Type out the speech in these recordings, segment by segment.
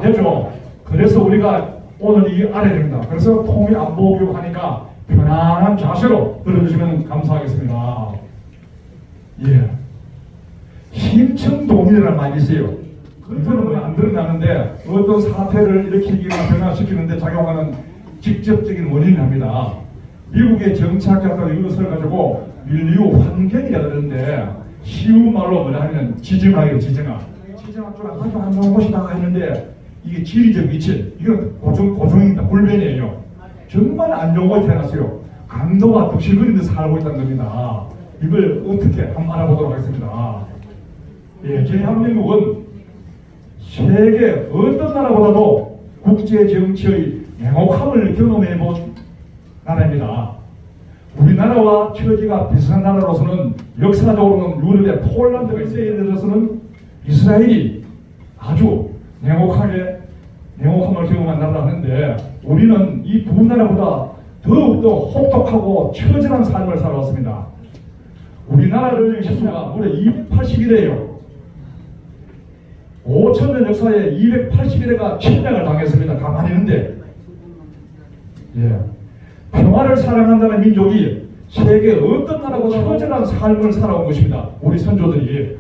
안 되죠. 그래서 우리가 오늘 이 알아야 됩니다. 그래서 통일 안보 교육 하니까 편안한 자세로 들어주시면 감사하겠습니다. 예. 심층동일이라는 말이 있어요. 그거는 안 드러나는데 어떤 사태를 일으키거나 변화시키는데 작용하는 직접적인 원인을 합니다. 미국의 정치학자가 이것을 가지고 밀리오 환경이라 그러는데 쉬운 말로 뭐라 하면 지정학이에요. 지정학. 지정학적으로 아주 안 좋은 곳이다 했는데 이게 지리적 위치, 이건 고정입니다. 불변이에요. 정말 안 좋은 곳에 태어났어요. 강도가 덕실거리는 데 살고 있다는 겁니다. 이걸 어떻게 한번 알아보도록 하겠습니다. 예, 대한민국은 세계 어떤 나라보다도 국제 정치의 냉혹함을 경험해 본 나라입니다. 우리나라와 처지가 비슷한 나라로서는 역사적으로는 유럽의 폴란드가 있어요. 예를 들어서는 이스라엘이 아주 냉혹함을 경험한 나라라 하는데 우리는 이 두 나라보다 더욱더 혹독하고 처절한 삶을 살아왔습니다. 우리나라를 횟수가 무려 281회예요. 5천년 역사에 281회가 침략을 당했습니다. 가만히 있는데 예. 평화를 사랑한다는 민족이 세계 어떤 나라보다 처절한 삶을 살아온 것입니다. 우리 선조들이.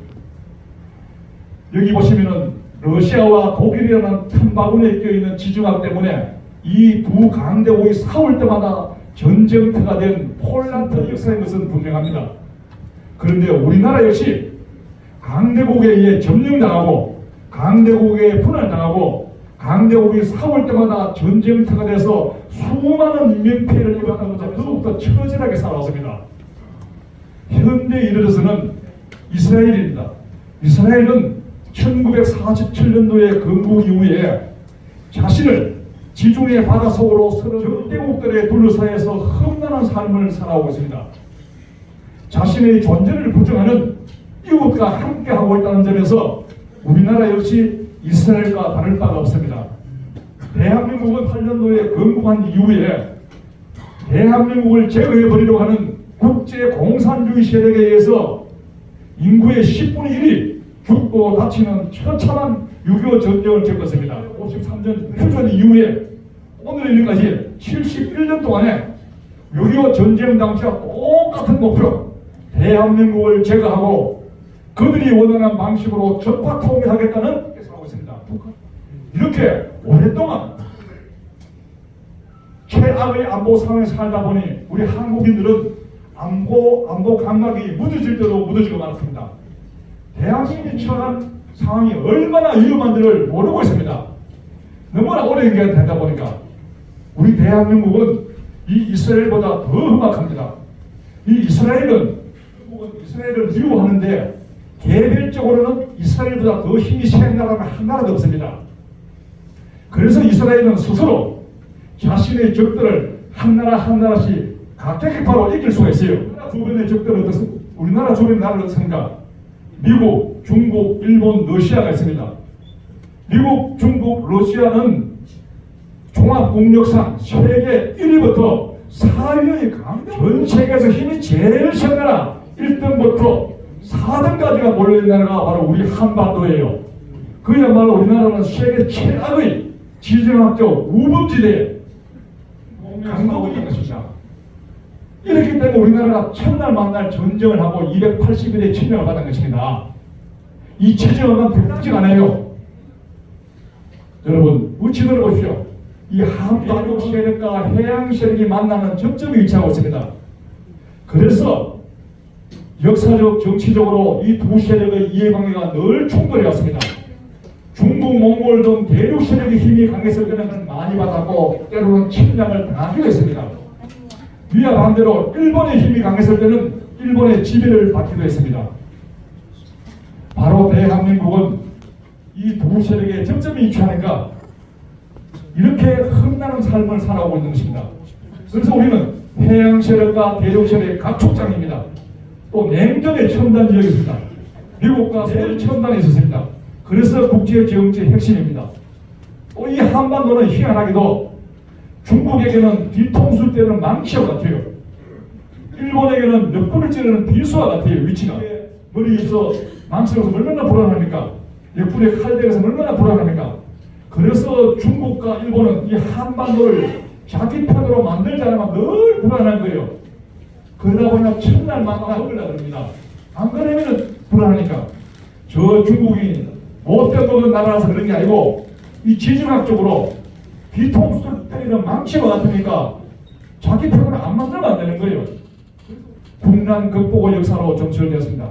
여기 보시면은 러시아와 독일이라는 틈바구니에 껴있는 지정학 때문에 이 두 강대국이 싸울 때마다 전쟁터가 된 폴란드 역사인 것은 분명합니다. 그런데 우리나라 역시 강대국에 의해 점령당하고 강대국에 분할당하고 강대국이 싸울 때마다 전쟁터가 돼서 수많은 인명피해를 입었다는 것은 더욱더 처절하게 살아왔습니다. 현대에 이르러서는 이스라엘입니다. 이스라엘은 1947년도에 건국 이후에 자신을 지중해 바다 속으로 서로 적대국들에 둘러싸여서 험난한 삶을 살아오고 있습니다. 자신의 존재를 부정하는 이웃과 함께하고 있다는 점에서 우리나라 역시 이스라엘과 다를 바가 없습니다. 대한민국은 8년도에 건국한 이후에 대한민국을 제거해버리려고 하는 국제공산주의 세력에 의해서 인구의 10분의 1이 죽고 다치는 처참한 6.25 전쟁을 겪었습니다. 53년 휴전 이후에 오늘 일까지 71년 동안에 6.25 전쟁 당시와 똑같은 목표, 대한민국을 제거하고 그들이 원하는 방식으로 전파 통일하겠다는 계획하고 있습니다. 이렇게 오랫동안 최악의 안보 상황에 살다 보니 우리 한국인들은 안보 감각이 무뎌질 대로 무뎌지고 말았습니다. 대한민국이 처한 상황이 얼마나 위험한지를 모르고 있습니다. 너무나 오래 얘기가 되다 보니까 우리 대한민국은 이 이스라엘보다 더 험악합니다. 이 이스라엘을 미워하는데 개별적으로는 이스라엘보다 더 힘이 센 나라는 한 나라도 없습니다. 그래서 이스라엘은 스스로 자신의 적들을 한 나라씩 각계기파로 이길 수가 있어요. 주변의 적들은 어떻습니까? 우리나라 주변의 나라는 어떻습니까? 미국, 중국, 일본, 러시아가 있습니다. 미국, 중국, 러시아는 종합국력상 세계 1위부터 4위의 전 세계에서 힘이 제일 센 나라 1등부터 4등까지가 몰려있는 나라가 바로 우리 한반도예요. 그야말로 우리나라는 세계 최악의 지정학적 우범지대에 강국이 있는 것입니다. 이렇기 때문에 우리나라가 첫날 만날 전쟁을 하고 280일의 침략을 받은 것입니다. 이 지정학은 백지가 않아요. 여러분 우치 들어보십시오. 이 한반도 세력과 해양 세력이 만나는 접점이 위치하고 있습니다. 그래서 역사적 정치적으로 이 두 세력의 이해관계가 늘 충돌해 왔습니다. 중국, 몽골 등 대륙 세력의 힘이 강했을 때는 많이 받았고 때로는 침략을 당하기도 했습니다. 위와 반대로 일본의 힘이 강했을 때는 일본의 지배를 받기도 했습니다. 바로 대한민국은 이 두 세력의 접점이 위치하니까 이렇게 험난한 삶을 살아오고 있는 것입니다. 그래서 우리는 해양 세력과 대륙 세력의 각축장입니다. 또 냉전의 첨단 지역이 있습니다. 미국과 제일 첨단에 있었습니다. 그래서 국제정치의 핵심입니다. 또 이 한반도는 희한하게도 중국에게는 뒤통수 때는 망치와 같아요. 일본에게는 옆구리 찌르는 비수와 같아요. 위치가 머리에서 망치로서 얼마나 불안합니까? 옆구리에 칼 대에서 얼마나 불안합니까? 그래서 중국과 일본은 이 한반도를 자기 편으로 만들자면 늘 불안한 거예요. 그러다 보니까 첫날 만나 먹으려고 합니다. 안 그러면 불안하니까. 저 중국이 못돼 먹은 나라라서 그런 게 아니고 이 지정학적으로 뒤통수를 때리는 망치와 같으니까 자기 편으로 안 만들면 안 되는 거예요. 국난 극복의 역사로 점철되었습니다.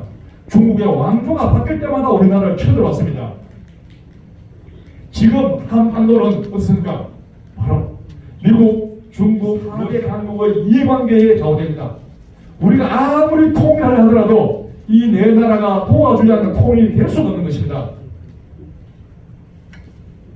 중국의 왕조가 바뀔 때마다 우리나라를 쳐들어왔습니다. 지금 한반도는 어떻습니까? 바로 미국, 중국, 한계 강국의 이해관계에 좌우됩니다. 우리가 아무리 통일을 하더라도 이 네 나라가 도와주지 않는 통일이 될 수가 없는 것입니다.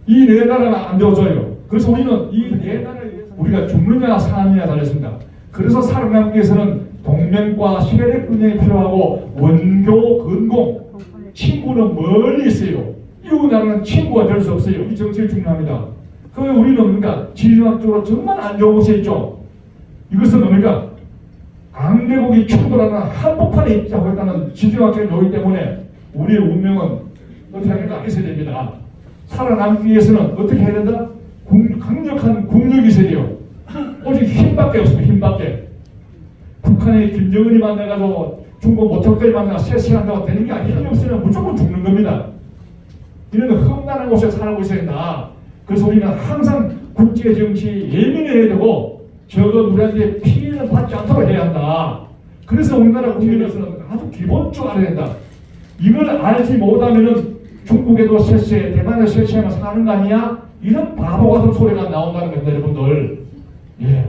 이 네 나라가 안 도와줘요. 그래서 우리는 이 네 나라에 우리가 죽느냐 사느냐 달렸습니다. 그래서 살아남기 위해서는 동맹과 세력 분쟁이 필요하고 원교, 근공, 친구는 멀리 있어요. 이웃 나라는 친구가 될 수 없어요. 이 정책이 중요합니다. 그왜 우리는 뭡니까? 지리학적으로 정말 안 좋은 곳에 있죠. 이것은 뭡니까? 강대국이 충돌하는 한복판에 있자고 했다는 지리학적인 요인 때문에 우리의 운명은 어떻게 하니까 있어야 됩니다. 살아남기 위해서는 어떻게 해야 된다? 강력한 국력이 있어야 돼요. 오직 힘밖에 없습니다. 힘밖에. 북한의 김정은이 만나가지고 중국 모토까지 만나가 세시한다고 되는 게 아니라 힘이 없으면 무조건 죽는 겁니다. 이런 험난한 곳에 살고 있어야 된다. 그래서 우리는 항상 국제 정치에 예민해야 되고 적어도 우리한테 피해를 받지 않도록 해야 한다. 그래서 우리나라 국민으로서는 아주 기본적으로 알아야 된다. 이걸 알지 못하면은 중국에도 쎄쎄, 대만에 쎄쎄하면 사는 거 아니야? 이런 바보 같은 소리가 나온다는 겁니다, 여러분들. 예.